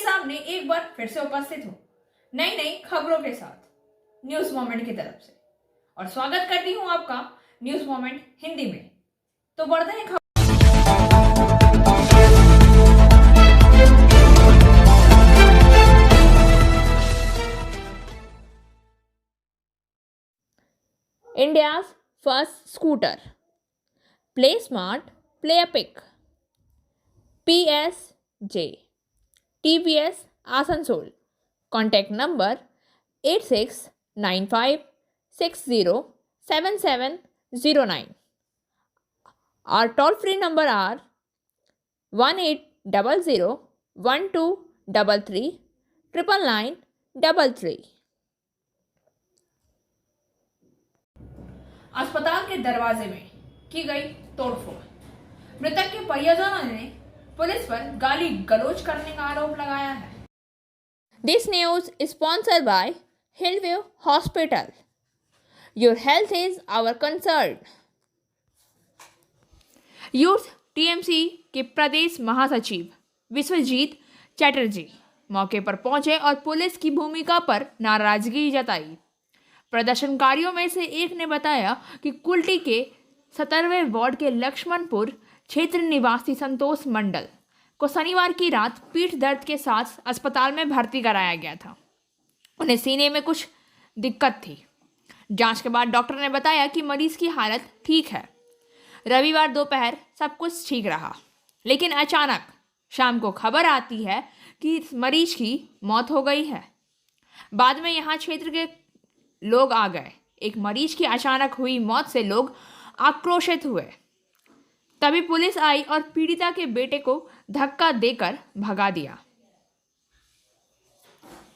सामने एक बार फिर से उपस्थित हूँ नई नई खबरों के साथ न्यूज मोमेंट की तरफ से, और स्वागत करती हूँ आपका न्यूज मोमेंट हिंदी में। तो बढ़ते हैं India's first scooter. Play smart, play epic. PSJ. TVS Asansol. Contact number 8695607709. Our toll free number are 1800 1233 अस्पताल के दरवाजे में की गई तोड़फोड़। मृतक के परिजनों ने पुलिस पर गाली गलौज करने का आरोप लगाया है। This news is sponsored by Hillview Hospital. Your health is our concern. Youth TMC के प्रदेश महासचिव विश्वजीत चैटर्जी मौके पर पहुंचे और पुलिस की भूमिका पर नाराजगी जताई। प्रदर्शनकारियों में से एक ने बताया कि कुल्टी के 17वें वार्ड के लक्ष्मणपुर क्षेत्र निवासी संतोष मंडल को शनिवार की रात पीठ दर्द के साथ अस्पताल में भर्ती कराया गया था। उन्हें सीने में कुछ दिक्कत थी। जांच के बाद डॉक्टर ने बताया कि मरीज की हालत ठीक है। रविवार दोपहर सब कुछ ठीक रहा, लेकिन अचानक शाम को खबर आती है कि मरीज की मौत हो गई है। बाद में यहाँ क्षेत्र के लोग आ गए। एक मरीज की अचानक हुई मौत से लोग आक्रोशित हुए। तभी पुलिस आई और पीड़िता के बेटे को धक्का देकर भगा दिया।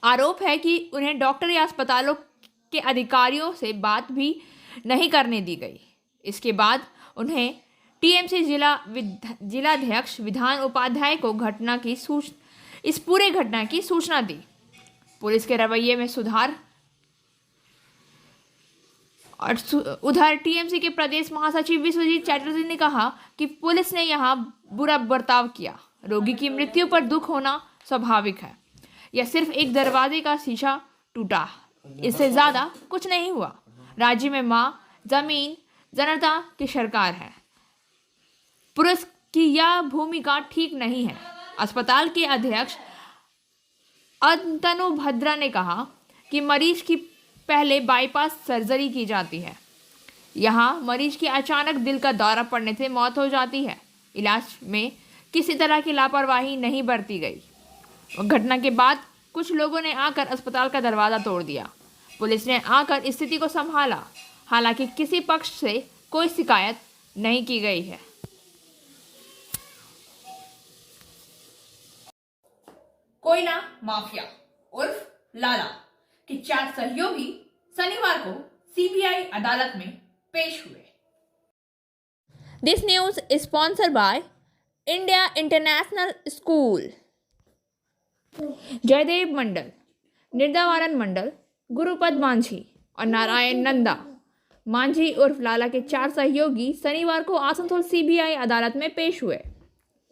आरोप है कि उन्हें डॉक्टर या अस्पतालों के अधिकारियों से बात भी नहीं करने दी गई। इसके बाद उन्हें टीएमसी जिलाध्यक्ष विधान उपाध्याय को इस पूरे घटना की सूचना दी। पुलिस के रवैये में सुधार। और उधर टीएमसी के प्रदेश महासचिव विश्वजीत चैटर्जी ने कहा कि पुलिस ने यहाँ बुरा बर्ताव किया। रोगी की मृत्यु पर दुख होना स्वाभाविक है। यह सिर्फ एक दरवाजे का शीशा टूटा, इससे ज़्यादा कुछ नहीं हुआ। राज्य में माँ, जमीन, जनता की सरकार है। पुलिस की यह भूमिका ठीक नहीं है। अस्पताल के अध्यक्ष अतनु भद्रा ने कहा कि मरीज की पहले बाईपास सर्जरी की जाती है। यहाँ मरीज की अचानक दिल का दौरा पड़ने से मौत हो जाती है। इलाज में किसी तरह की लापरवाही नहीं बरती गई। घटना के बाद कुछ लोगों ने आकर अस्पताल का दरवाज़ा तोड़ दिया। पुलिस ने आकर स्थिति को संभाला। हालांकि किसी पक्ष से कोई शिकायत नहीं की गई है। कोयला माफिया उर्फ लाला के 4 सहयोगी शनिवार को सीबीआई अदालत में पेश हुए। This news is sponsored by India International School. Jaydev Mandal, निर्दावारन मंडल, गुरुपद मांझी और नारायण नंदा मांझी उर्फ लाला के 4 सहयोगी शनिवार को आसनसोल सीबीआई अदालत में पेश हुए।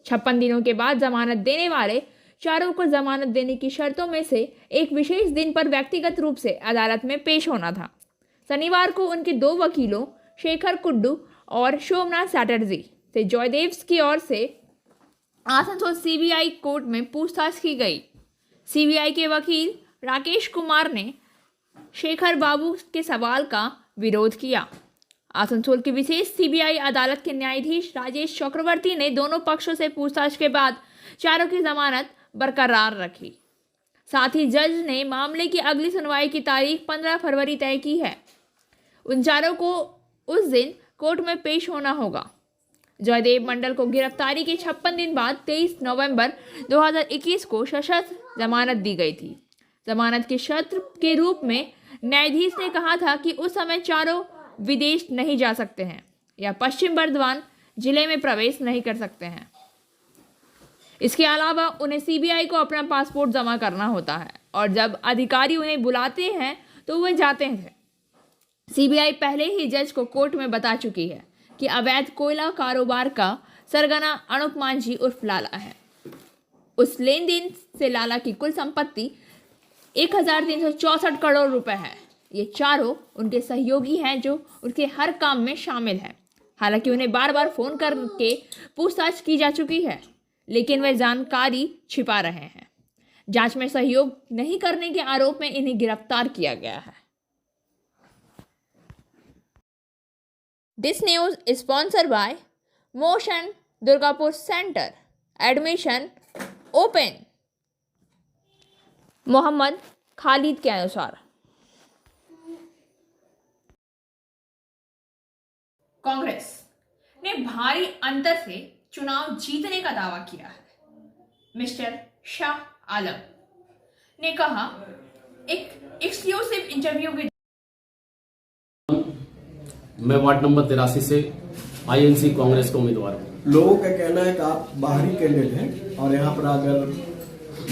56 दिनों के बाद जमानत देने वाले चारों को जमानत देने की शर्तों में से एक विशेष दिन पर व्यक्तिगत रूप से अदालत में पेश होना था। शनिवार को उनके 2 वकीलों शेखर कुड्डू और सोमनाथ चैटर्जी से जयदेव की ओर से आसनसोल सीबीआई कोर्ट में पूछताछ की गई। सीबीआई के वकील राकेश कुमार ने शेखर बाबू के सवाल का विरोध किया। आसनसोल की विशेष सीबीआई अदालत के न्यायाधीश राजेश चक्रवर्ती ने दोनों पक्षों से पूछताछ के बाद चारों की जमानत बरकरार रखी। साथ ही जज ने मामले की अगली सुनवाई की तारीख 15 फरवरी तय की है। उन चारों को उस दिन कोर्ट में पेश होना होगा। जयदेव मंडल को गिरफ्तारी के 56 दिन बाद 23 नवंबर 2021 को सशर्त जमानत दी गई थी। जमानत की शर्त के रूप में न्यायाधीश ने कहा था कि उस समय चारों विदेश नहीं जा सकते हैं या पश्चिम बर्धमान जिले में प्रवेश नहीं कर सकते हैं। इसके अलावा उन्हें सीबीआई को अपना पासपोर्ट जमा करना होता है और जब अधिकारी उन्हें बुलाते हैं तो वे जाते हैं। सीबीआई पहले ही जज को कोर्ट में बता चुकी है कि अवैध कोयला कारोबार का सरगना अनूप मांझी उर्फ लाला है। उस लेन देन से लाला की कुल संपत्ति 1364 करोड़ रुपए है। ये चारों उनके सहयोगी हैं जो उनके हर काम में शामिल हैं। हालांकि उन्हें बार बार फोन करके पूछताछ की जा चुकी है, लेकिन वे जानकारी छिपा रहे हैं। जांच में सहयोग नहीं करने के आरोप में इन्हें गिरफ्तार किया गया है। This news is sponsored by Motion Durgapur centre. Admission open. Mohammad Khalid के अनुसार कांग्रेस ने भारी अंतर से चुनाव जीतने का दावा किया है। मिस्टर शाह आलम ने कहा एक एक्सक्लूसिव इंटरव्यू के मैं वार्ड नंबर 83 से आईएनसी कांग्रेस का उम्मीदवार हूँ। लोगों का कहना है कि आप बाहरी कैंडिडेट हैं और यहाँ पर अगर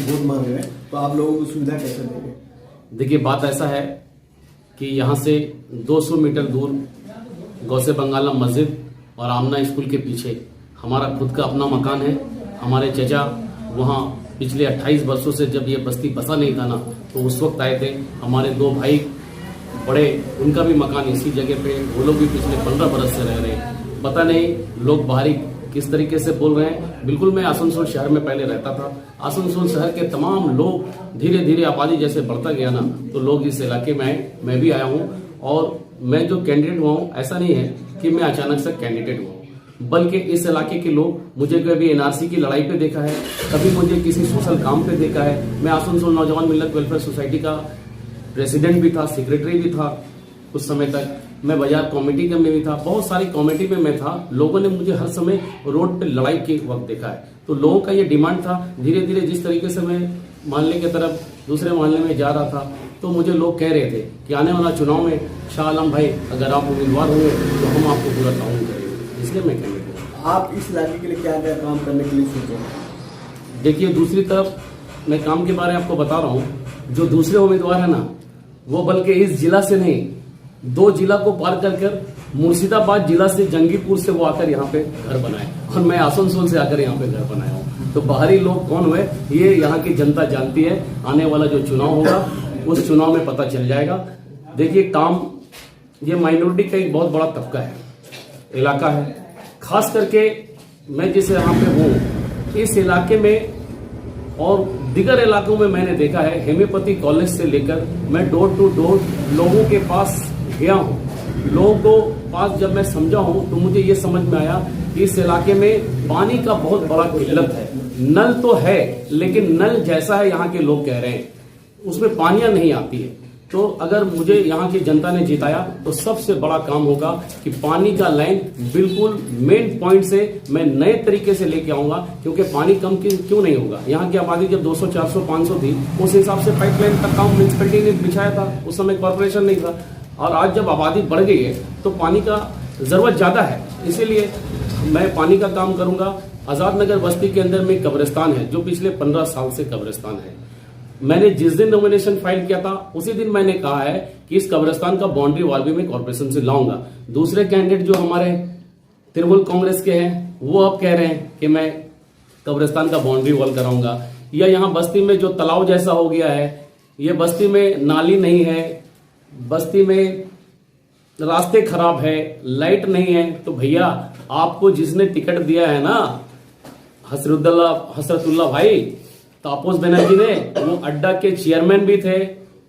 वोट मांग रहे हैं तो आप लोगों को सुविधा कैसे देंगे? देखिए, बात ऐसा है कि यहाँ से 200 मीटर दूर गौसे बंगाला मस्जिद और आमना स्कूल के पीछे हमारा खुद का अपना मकान है। हमारे चचा वहाँ पिछले 28 वर्षों से जब ये बस्ती बसा नहीं था ना, तो उस वक्त आए थे। हमारे 2 भाई बड़े, उनका भी मकान इसी जगह पे, वो लोग भी पिछले 15 बरस से रह रहे हैं। पता नहीं लोग बाहरी किस तरीके से बोल रहे हैं। बिल्कुल, मैं आसनसोल शहर में पहले रहता था। आसनसोल शहर के तमाम लोग, धीरे धीरे आबादी जैसे बढ़ता गया ना, तो लोग इस इलाके में आए। मैं भी आया हूँ और मैं जो कैंडिडेट हुआ हूँ, ऐसा नहीं है कि मैं अचानक से कैंडिडेट हुआ हूँ, बल्कि इस इलाके के लोग मुझे कभी एनआरसी की लड़ाई पे देखा है, कभी मुझे किसी सोशल काम पे देखा है। मैं आसनसोल नौजवान मिल्लत वेलफेयर सोसाइटी का प्रेसिडेंट भी था, सेक्रेटरी भी था कुछ समय तक। मैं बाजार कमेटी में भी था, बहुत सारी कमेटी में मैं था। लोगों ने मुझे हर समय रोड पे लड़ाई के वक्त देखा है। तो लोगों का ये डिमांड था। धीरे धीरे जिस तरीके से मैं मोहल्ले की तरफ दूसरे मोहल्ले में जा रहा था, तो मुझे लोग कह रहे थे कि आने वाला चुनाव में शाह आलम भाई अगर आप उम्मीदवार होंगे तो हम आपको पूरा ताउन करेंगे। इसलिए मैं कैंडिडेट हूँ। आप इस इलाके के लिए क्या क्या काम करने के लिए सोच रहे हैं? देखिए, दूसरी तरफ मैं काम के बारे में आपको बता रहा हूँ। जो दूसरे उम्मीदवार है ना, वो बल्कि इस जिला से नहीं, 2 जिला को पार कर मुर्शिदाबाद जिला से, जंगीपुर से वो आकर यहाँ पे घर बनाए, और मैं आसनसोल से आकर यहाँ पे घर बनाया हूँ। तो बाहरी लोग कौन हुए ये यहाँ की जनता जानती है। आने वाला जो चुनाव होगा उस चुनाव में पता चल जाएगा। देखिए, काम ये माइनॉरिटी का एक बहुत बड़ा तबका है, इलाका है। खास करके मैं जिस यहाँ पे हूँ, इस इलाके में और दिगर इलाकों में मैंने देखा है, हेम्योपैथी कॉलेज से लेकर मैं डोर टू डोर लोगों के पास गया हूँ। लोगों को पास जब मैं समझा हूँ तो मुझे ये समझ में आया कि इस इलाके में पानी का बहुत बड़ा किल्लत है। नल तो है, लेकिन नल जैसा है यहाँ के लोग कह रहे हैं, उसमें पानियां नहीं आती है। तो अगर मुझे यहाँ की जनता ने जिताया तो सबसे बड़ा काम होगा कि पानी का लाइन बिल्कुल मेन पॉइंट से मैं नए तरीके से लेके आऊंगा। क्योंकि पानी कम क्यों नहीं होगा। यहाँ की आबादी जब 200, 400, 500 थी, उस हिसाब से पाइपलाइन का काम म्यूनिसिपैलिटी ने बिछाया था, उस समय कॉर्पोरेशन नहीं था। और आज जब आबादी बढ़ गई है तो पानी का जरूरत ज्यादा है, इसीलिए मैं पानी का काम करूंगा। आजाद नगर बस्ती के अंदर में कब्रिस्तान है, जो पिछले 15 साल से कब्रिस्तान है। मैंने जिस दिन नॉमिनेशन फाइल किया था, उसी दिन मैंने कहा है कि इस कब्रिस्तान का बाउंड्री वॉल भी मैं कॉर्पोरेशन से लाऊंगा। दूसरे कैंडिडेट जो हमारे तृणमूल कांग्रेस के हैं, वो अब कह रहे हैं कि मैं कब्रिस्तान का बाउंड्री वॉल कराऊंगा। या यहाँ बस्ती में जो तालाब जैसा हो गया है, ये बस्ती में नाली नहीं है, बस्ती में रास्ते खराब है, लाइट नहीं है। तो भैया, आपको जिसने टिकट दिया है ना, हसरतुल्ला भाई तापस बनर्जी ने, वो अड्डा के चेयरमैन भी थे,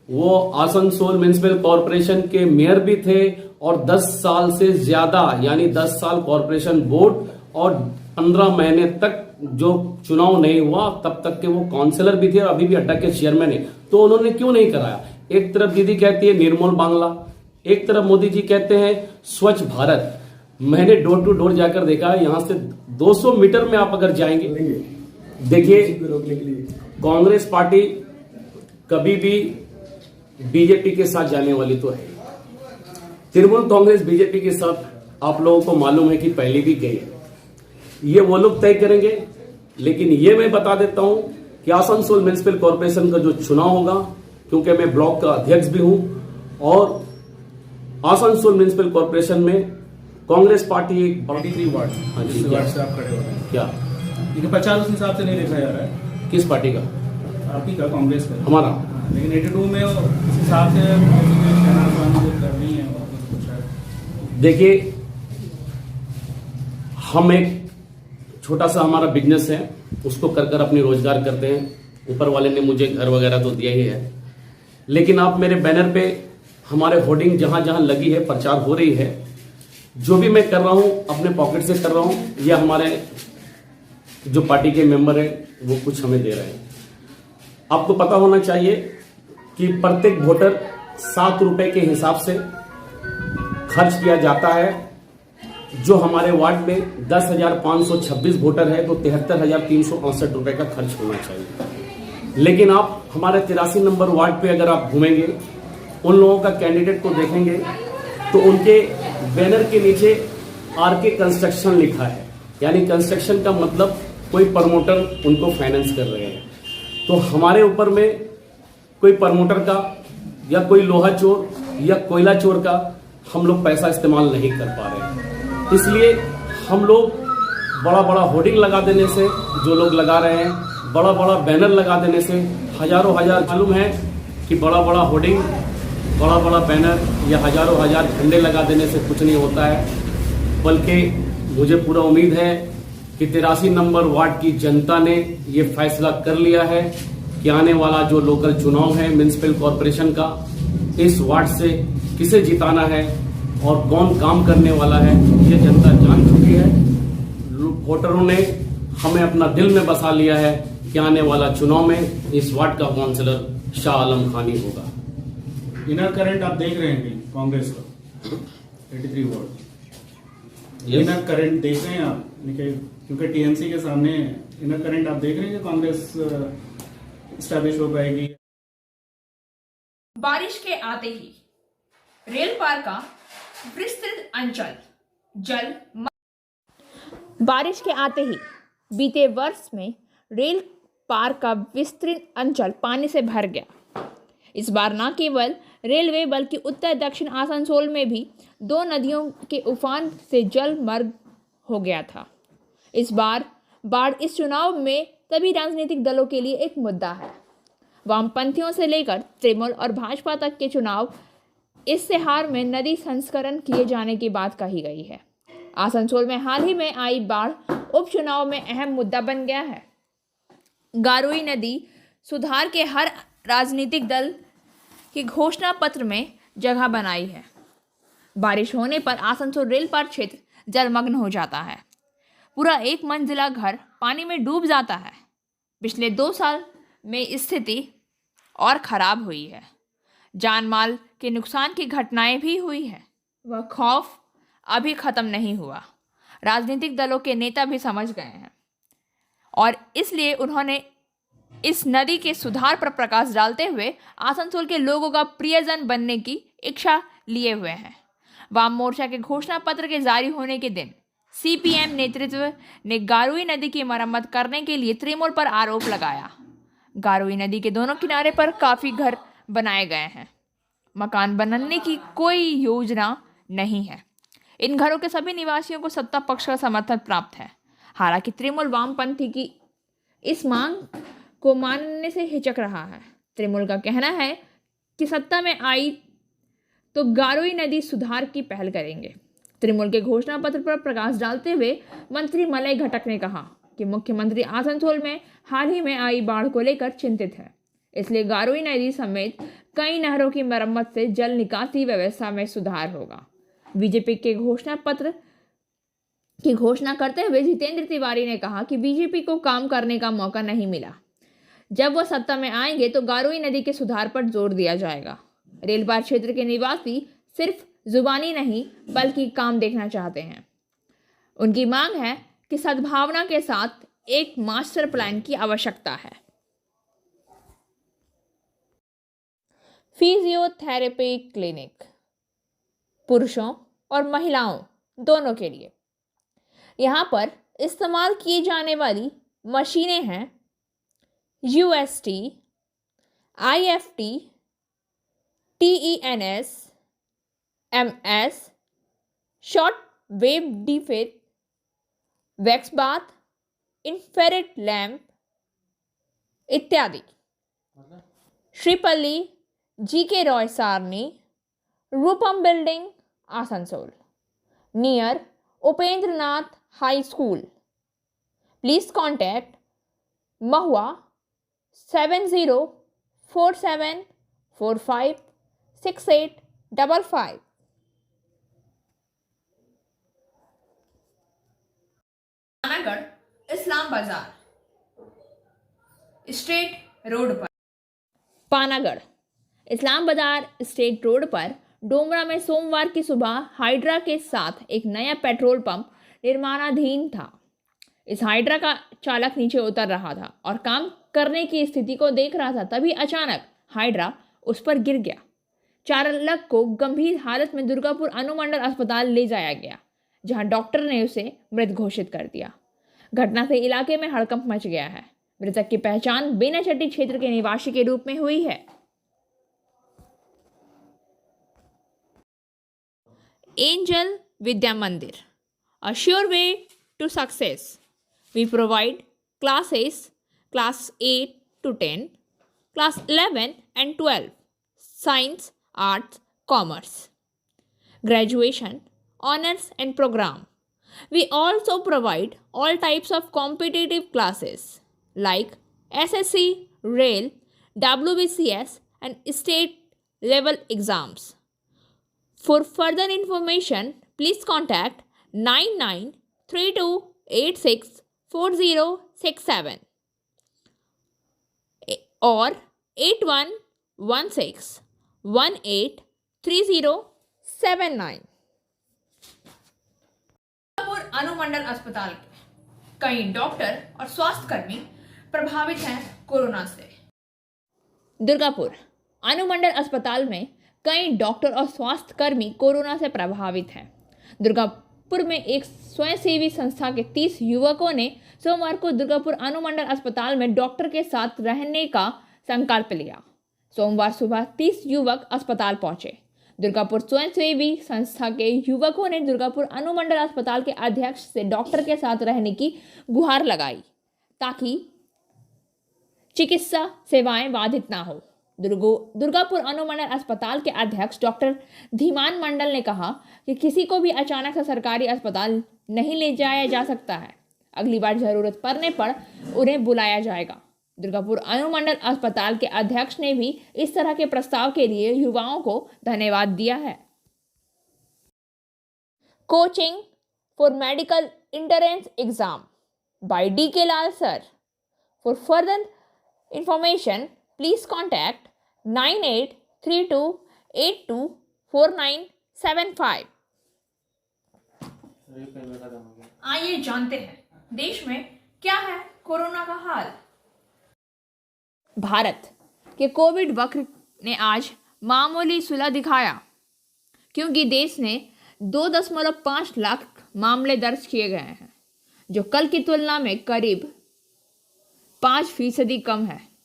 वो आसनसोल म्युनिसिपल कॉर्पोरेशन के मेयर भी थे, और 10 साल से ज्यादा यानी 10 साल कॉर्पोरेशन बोर्ड, और 15 महीने तक जो चुनाव नहीं हुआ तब तक के वो काउंसिलर भी थे, और अभी भी अड्डा के चेयरमैन है। तो उन्होंने क्यों नहीं कराया? एक तरफ दीदी कहती है निर्मल बांग्ला, एक तरफ मोदी जी कहते हैं स्वच्छ भारत। मैंने डोर टू डोर जाकर देखा है, यहां से 200 मीटर में आप अगर जाएंगे, देखिए कांग्रेस पार्टी कभी भी बीजेपी के साथ जाने वाली तो है। तृणमूल कांग्रेस बीजेपी के साथ आप लोगों को मालूम है कि पहले भी गई है। ये वो लोग तय करेंगे, लेकिन ये मैं बता देता हूं कि आसनसोल म्युनिसिपल कॉर्पोरेशन का जो चुनाव होगा, क्योंकि मैं ब्लॉक का अध्यक्ष भी हूं, और आसनसोल म्युनिसिपल कॉर्पोरेशन में कांग्रेस पार्टी एक 43 वार्ड, हाँ जी, जिस वार्ड से आप खड़े हो रहे हैं, क्या लेकिन प्रचार उस हिसाब से नहीं देखा जा रहा है। किस पार्टी का? आप ही का, कांग्रेस का। हमारा। लेकिन 82 में उस हिसाब से शहनाज खान को करनी है और कुछ है। देखिए, हम एक छोटा सा हमारा बिजनेस है, उसको कर कर अपनी रोजगार करते हैं। ऊपर वाले ने मुझे घर वगैरह तो दिया ही है, लेकिन आप मेरे बैनर पे हमारे होर्डिंग जहां जहां लगी है, प्रचार हो रही है, जो भी मैं कर रहा हूं अपने पॉकेट से कर रहा हूं, या हमारे जो पार्टी के मेंबर है वो कुछ हमें दे रहे हैं। आपको पता होना चाहिए कि प्रत्येक वोटर 7 रुपए के हिसाब से खर्च किया जाता है। जो हमारे वार्ड में 10,526 वोटर है तो 73,368 रुपए का खर्च होना चाहिए। लेकिन आप हमारे 83 नंबर वार्ड पे अगर आप घूमेंगे, उन लोगों का कैंडिडेट को देखेंगे तो उनके बैनर के नीचे आरके कंस्ट्रक्शन लिखा है, यानी कंस्ट्रक्शन का मतलब कोई प्रमोटर उनको फाइनेंस कर रहे हैं। तो हमारे ऊपर में कोई प्रमोटर का या कोई लोहा चोर या कोयला चोर का हम लोग पैसा इस्तेमाल नहीं कर पा रहे हैं। इसलिए हम लोग बड़ा बड़ा होर्डिंग लगा देने से, जो लोग लगा रहे हैं, बड़ा बड़ा बैनर लगा देने से हजारों हजार, मालूम है कि बड़ा बड़ा होर्डिंग, बड़ा बड़ा बैनर या हजारों हजार झंडे लगा देने से कुछ नहीं होता है। बल्कि मुझे पूरा उम्मीद है कि 83 नंबर वार्ड की जनता ने ये फैसला कर लिया है कि आने वाला जो लोकल चुनाव है म्युनिसिपल कॉरपोरेशन का, इस वार्ड से किसे जिताना है और कौन काम करने वाला है, ये जनता जान चुकी है। वोटरों ने हमें अपना दिल में बसा लिया है कि आने वाला चुनाव में इस वार्ड का काउंसलर शाह आलम खान ही होगा। इनर करंट आप देख रहे हैं कहीं कांग्रेस का 83 वार्ड? इनर करंट देख रहे हैं आप? क्योंकि टीएमसी के सामने इनर करंट आप देख रहे हैं कि कांग्रेस स्टैब्लिश हो पाएगी? बारिश के आते ही रेल पार का विस्तृत अंचल जल। बारिश के आते ही बीते वर्ष में रेल पार का विस्तृत अंचल पानी से भर गया। इस बार न केवल रेलवे बल्कि उत्तर दक्षिण आसनसोल में भी 2 नदियों के उफान से जलमग्न हो गया था। इस बार बाढ़ इस चुनाव में सभी राजनीतिक दलों के लिए एक मुद्दा है। वामपंथियों से लेकर तृणमूल और भाजपा तक के चुनाव इस हार में नदी संस्करण किए जाने की बात कही गई है। आसनसोल में हाल ही में आई बाढ़ उपचुनाव में अहम मुद्दा बन गया है। गारोई नदी सुधार के हर राजनीतिक दल की घोषणा पत्र में जगह बनाई है। बारिश होने पर आसनसोल रेल पार क्षेत्र जलमग्न हो जाता है। पूरा 1 मंजिला घर पानी में डूब जाता है। पिछले 2 साल में स्थिति और खराब हुई है। जान माल के नुकसान की घटनाएं भी हुई है। वह खौफ अभी खत्म नहीं हुआ। राजनीतिक दलों के नेता भी समझ गए हैं और इसलिए उन्होंने इस नदी के सुधार पर प्रकाश डालते हुए आसनसोल के लोगों का प्रियजन बनने की इच्छा लिए हुए हैं। वाम मोर्चा के घोषणा पत्र के जारी होने के दिन सीपीएम नेतृत्व ने गारोई नदी की मरम्मत करने के लिए तृणमूल पर आरोप लगाया। गारोई नदी के दोनों किनारे पर काफी घर बनाए गए हैं। मकान बनने की कोई योजना नहीं है। इन घरों के सभी निवासियों को सत्ता पक्ष का समर्थन प्राप्त है। हालांकि तृणमूल वामपंथी की इस मांग को मानने से हिचक रहा है। तृणमूल का कहना है कि सत्ता में आई तो गारोई नदी सुधार की पहल करेंगे। तृणमूल के घोषणा पत्र पर प्रकाश डालते हुए मंत्री मलय घटक ने कहा कि मुख्यमंत्री आसनसोल में हाल ही में आई बाढ़ को लेकर चिंतित है, इसलिए गारोई नदी समेत कई नहरों की मरम्मत से जल निकासी व्यवस्था में सुधार होगा। बीजेपी के घोषणा पत्र की घोषणा करते हुए जितेंद्र तिवारी ने कहा कि बीजेपी को काम करने का मौका नहीं मिला। जब वह सत्ता में आएंगे तो गारोई नदी के सुधार पर जोर दिया जाएगा। रेल पार क्षेत्र के निवासी सिर्फ जुबानी नहीं बल्कि काम देखना चाहते हैं। उनकी मांग है कि सद्भावना के साथ एक मास्टर प्लान की आवश्यकता है। फिजियोथेरेपी क्लिनिक पुरुषों और महिलाओं दोनों के लिए। यहाँ पर इस्तेमाल की जाने वाली मशीनें हैं UST, IFT, TENS, MS, short wave डिफिट, वैक्स बाथ, इंफ्रारेड लैंप, इत्यादि। Sripally GK Roy Sarani, Rupam building, Asansol, near Upendranath high school. Please contact Mahua 7047456855। Panagarh Islam Bazar straight road पर। पानागढ़ इस्लाम बाजार स्टेट रोड पर डोमरा में सोमवार की सुबह हाइड्रा के साथ एक नया पेट्रोल पंप निर्माणाधीन था। इस हाइड्रा का चालक नीचे उतर रहा था और काम करने की स्थिति को देख रहा था, तभी अचानक हाइड्रा उस पर गिर गया। चालक को गंभीर हालत में दुर्गापुर अनुमंडल अस्पताल ले जाया गया, जहां डॉक्टर ने उसे मृत घोषित कर दिया। घटना से इलाके में हड़कंप मच गया है। मृतक की पहचान बेनाचट्टी क्षेत्र के निवासी के रूप में हुई है। एंजल विद्या मंदिर, a sure way to success. We provide classes class 8 to 10, class 11 and 12, science, arts, commerce, graduation, honors and program. We also provide all types of competitive classes like SSC, Rail, WBCS and state level exams. For further information, please contact 9932864067 or 8116183079। Durgapur अनुमंडल अस्पताल के कई doctor और स्वास्थ्यकर्मी प्रभावित हैं corona से। दुर्गापुर अनुमंडल अस्पताल में कई डॉक्टर और स्वास्थ्यकर्मी कोरोना से प्रभावित हैं। दुर्गापुर में एक स्वयंसेवी संस्था के 30 युवकों ने सोमवार को दुर्गापुर अनुमंडल अस्पताल में डॉक्टर के साथ रहने का संकल्प लिया। सोमवार सुबह 30 युवक अस्पताल पहुंचे। दुर्गापुर स्वयंसेवी संस्था के युवकों ने दुर्गापुर अनुमंडल अस्पताल के अध्यक्ष से डॉक्टर के साथ रहने की गुहार लगाई ताकि चिकित्सा सेवाएं बाधित ना हो। दुर्गापुर अनुमंडल अस्पताल के अध्यक्ष डॉक्टर धीमान मंडल ने कहा कि किसी को भी अचानक से सरकारी अस्पताल नहीं ले जाया जा सकता है। अगली बार जरूरत पड़ने पर उन्हें बुलाया जाएगा। दुर्गापुर अनुमंडल अस्पताल के अध्यक्ष ने भी इस तरह के प्रस्ताव के लिए युवाओं को धन्यवाद दिया है। Coaching for medical entrance exam by DK Lal sir. For further information please contact 9832824975। आइए जानते हैं देश में क्या है कोरोना का हाल। भारत के कोविड वक्र ने आज मामूली सुलह दिखाया, क्योंकि देश ने 2.5 लाख मामले दर्ज किए गए हैं, जो कल की तुलना में करीब 5% कम है।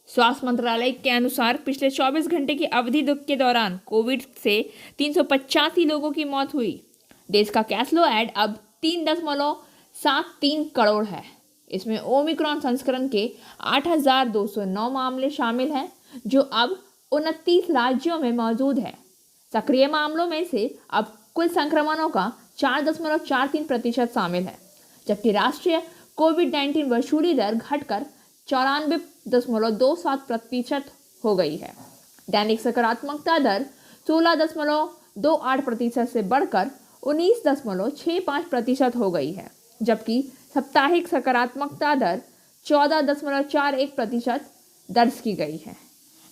स्वास्थ्य मंत्रालय के अनुसार पिछले 24 घंटे की अवधि के दौरान कोविड से 385 लोगों की मौत हुई। देश का कैश फ्लो एड अब 3.73 करोड़ है। इसमें ओमिक्रॉन संस्करण के 8,209 मामले शामिल हैं, जो अब 29 राज्यों में मौजूद है। सक्रिय मामलों में से अब कुल संक्रमणों का 4.43% शामिल है, जबकि राष्ट्रीय कोविड-19 वसूली दर घटकर 94.27% हो गई है। दैनिक सकारात्मकता दर 16.28% से बढ़कर 19.65% हो गई है, जबकि साप्ताहिक सकारात्मकता दर 14.41% दर्ज की गई है।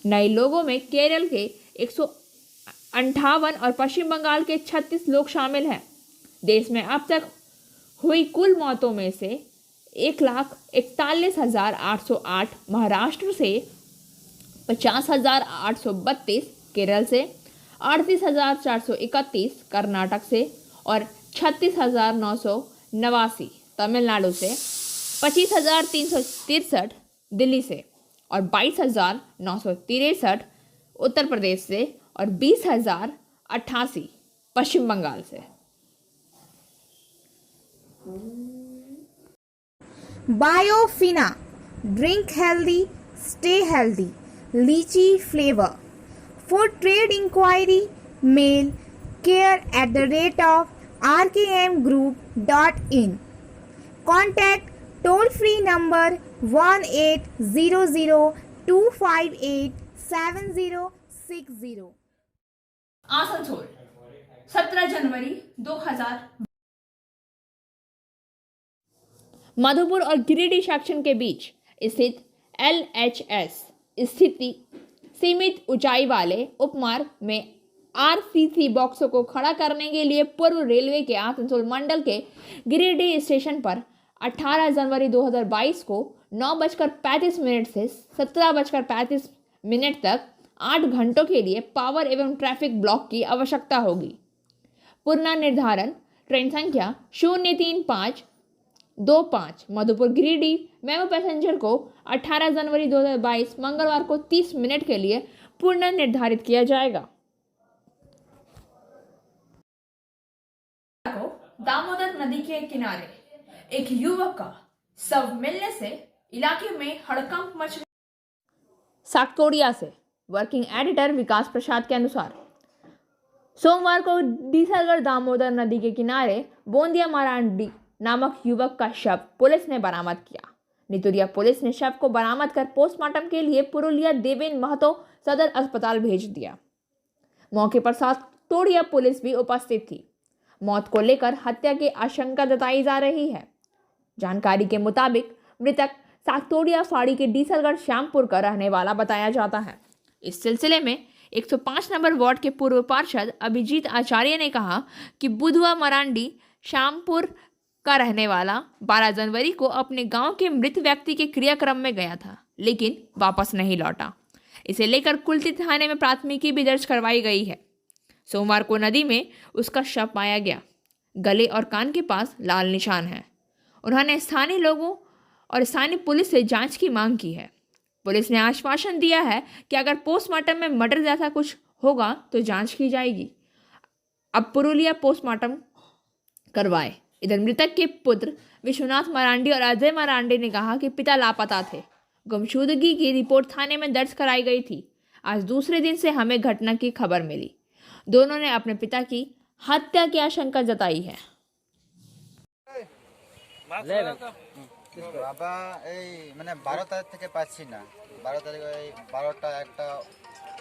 नए लोगों में केरल के 158 और पश्चिम बंगाल के 36 लोग शामिल हैं। देश में अब तक हुई कुल मौतों में से 1,41,808 महाराष्ट्र से, 50,832 केरल से, 38,431 कर्नाटक से और 36,989 तमिलनाडु से, 25,363 दिल्ली से और 22,963 उत्तर प्रदेश से और 20,088 पश्चिम बंगाल से। बायोफिना Drink healthy, stay healthy. Lychee flavor. For trade inquiry, mail care@rkmgroup.in. Contact toll free number 1800-258-7060. Asansol 17 जनवरी 2000। मधुपुर और गिरिडीह सेक्शन के बीच स्थित LHS स्थिति सीमित ऊंचाई वाले उपमार्ग में RCC बॉक्सों को खड़ा करने के लिए पूर्व रेलवे के आसनसोल मंडल के गिरिडीह स्टेशन पर 18 जनवरी 2022 को 9:35 से 17:35 तक 8 घंटों के लिए पावर एवं ट्रैफिक ब्लॉक की आवश्यकता होगी। पुनर्निर्धारण ट्रेन संख्या 03525 मधुपुर गिरिडीह मेमू पैसेंजर को 18 जनवरी 2022 मंगलवार को 30 मिनट के लिए पुनर्निर्धारित किया जाएगा। दामोदर नदी के किनारे एक युवक का शव मिलने से इलाके में हड़कंप मच गया। साकतोड़िया से वर्किंग एडिटर विकास प्रसाद के अनुसार सोमवार को डीसलगढ़ दामोदर नदी के किनारे बोंदिया मरांडी नामक युवक का शव पुलिस ने बरामद किया। नितुरिया पुलिस ने शव को बरामद कर पोस्टमार्टम के लिए पुरुलिया देवेन महतो सदर अस्पताल भेज दिया। मौके पर साकतोड़िया पुलिस भी उपस्थित थी। मौत को लेकर हत्या की आशंका जताई जा रही है। जानकारी के मुताबिक मृतक साकतोड़िया फाड़ी के डीसलगढ़ श्यामपुर का रहने वाला बताया जाता है। इस सिलसिले में 105 नंबर वार्ड के पूर्व पार्षद अभिजीत आचार्य ने कहा कि बुधवा मरांडी श्यामपुर का रहने वाला 12 जनवरी को अपने गांव के मृत व्यक्ति के क्रियाक्रम में गया था, लेकिन वापस नहीं लौटा। इसे लेकर कुल्टी थाने में प्राथमिकी भी दर्ज करवाई गई है। सोमवार को नदी में उसका शव पाया गया। गले और कान के पास लाल निशान है। उन्होंने स्थानीय लोगों और स्थानीय पुलिस से जांच की मांग की है। पुलिस ने आश्वासन दिया है कि अगर पोस्टमार्टम में मर्डर जैसा कुछ होगा तो जांच की जाएगी। अब पुरुलिया पोस्टमार्टम करवाए। इधर मृतक के पुत्र विश्वनाथ मरांडी और अजय मरांडी ने कहा कि पिता लापता थे। गुमशुदगी की रिपोर्ट थाने में दर्ज कराई गई थी। आज दूसरे दिन से हमें घटना की खबर मिली। दोनों ने अपने पिता की हत्या की आशंका जताई है। বাবা এই মানে 12 তারিখ থেকে পাচ্ছি না, 12 তারিখ ওই 12টা 1টা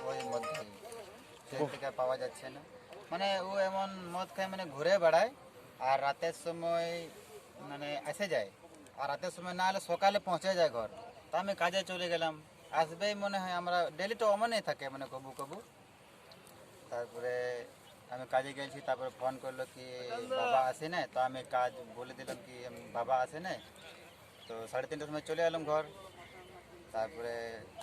ওই মধ্যে সেই থেকে পাওয়া যাচ্ছে না। মানে ও এমন মদ খায়, মানে ঘুরে বেড়ায় আর রাতের সময় মানে এসে যায়, আর রাতের সময় না হলে সকালে পৌঁছে যায় ঘর। তা আমি কাজে চলে গেলাম, আসবেই মনে হয়, আমরা ডেলি তো অমনেই থাকে মানে কবু কবু। তারপরে আমি কাজে গেছি, তারপরে ফোন করলো কি বাবা আসে নাই, তো আমি কাজ বলে দিলাম কি বাবা আসে নাই। তো 3:30টার সময় চলে এলাম ঘর। তারপরে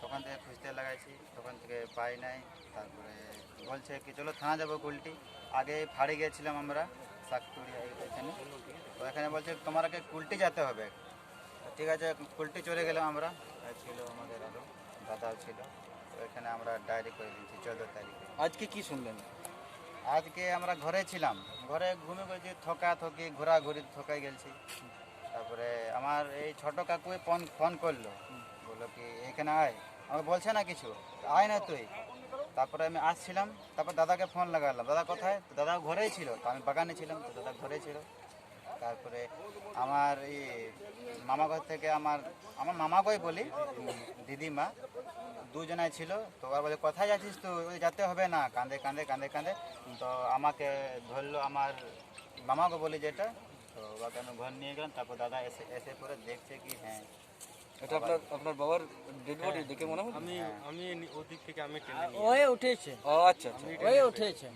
তখন থেকে খুঁজতে লাগাইছি, তখন থেকে পাই নাই। তারপরে বলছে কি চলো থানা যাবো কুলটি। আগে ফাড়ে গিয়েছিলাম আমরা সাকতুড়িয়া এখানে, তো এখানে বলছে তোমার আগে কুলটি যেতে হবে। ঠিক আছে, কুলটি চলে গেলাম আমরা। ছিল আমাদের আরও দাদাও ছিল, তো এখানে আমরা ডায়েরি করে দিয়েছি 14 তারিখে। আজকে কি শুনলেন? আজকে আমরা ঘরে ছিলাম, ঘরে ঘুমে গেছি, থকি ঘোরাঘুরি থকাই গেছি। তারপরে আমার এই ছোট কাকু ফোন করলো, বললো কি এখানে আয়। আমাকে বলছে না কিছু, আয় না তুই। তারপরে আমি আসছিলাম, তারপর দাদাকে ফোন লাগালাম, দাদা কোথায়? তো দাদা ঘরেই ছিল, তো আমি বাগানে ছিলাম, তো দাদা ঘরেই ছিল। তারপরে আমার এই মামা ঘর থেকে আমার মামাকেই বলি দিদিমা দুজনাই ছিল। তো ওরা বলে কোথায় যাচ্ছিস তুই? ওই যেতে হবে না, কাঁদে কাঁদে কাঁদে কাঁদে। তো আমাকে ধরলো, আমার মামাকে বলি যেটা, তো ওকে আমি ঘর নিয়ে গেলাম। তারপর দাদা এসে পরে দেখছে কি হ্যাঁ এটা আপনার বাবার ডেড বডি দেখে মনে হয় আমি ওদিক থেকে আমি টেনে নিয়ে ওয়ে উঠেছে। ও আচ্ছা আচ্ছা, ওয়ে উঠেছে।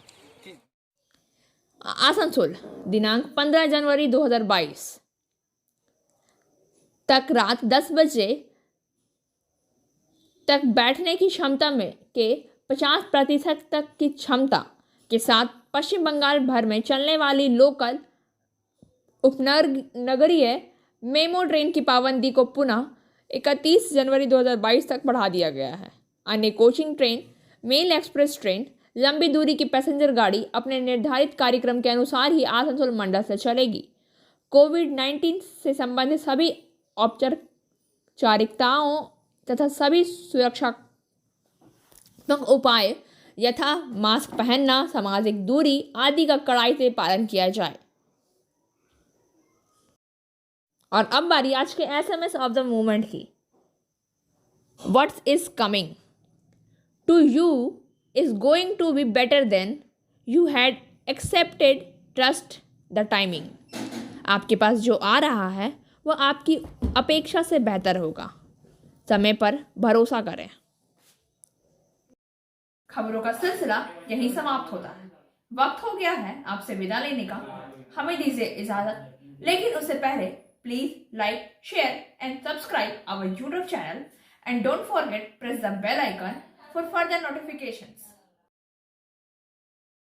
आसनसोल दिनांक 15 जनवरी 2022 तक रात 10 बजे तक बैठने की क्षमता में के 50% तक की क्षमता के साथ पश्चिम बंगाल भर में चलने वाली लोकल उपनगरीय मेमो ट्रेन की पाबंदी को पुनः 31 जनवरी 2022 तक बढ़ा दिया गया है। अन्य coaching train, mail express train, लंबी दूरी की पैसेंजर गाड़ी अपने निर्धारित कार्यक्रम के अनुसार ही आसनसोल मंडल से चलेगी। कोविड-19 से संबंधित सभी औपचारिकताओं तथा सभी सुरक्षात्मक उपाय यथा मास्क पहनना, सामाजिक दूरी आदि का कड़ाई से पालन किया जाए। और अब बारी आज के SMS ऑफ द मोमेंट की। What is coming to you is going to be better than you had accepted. Trust the timing. आपके पास जो आ रहा है वह आपकी अपेक्षा से बेहतर होगा। समय पर भरोसा करें। खबरों का सिलसिला यहीं समाप्त होता है। वक्त हो गया है आपसे विदा लेने का। हमें दीजिए इजाजत, लेकिन उससे पहले please like, share and subscribe our YouTube channel and don't forget press the bell icon for further notifications.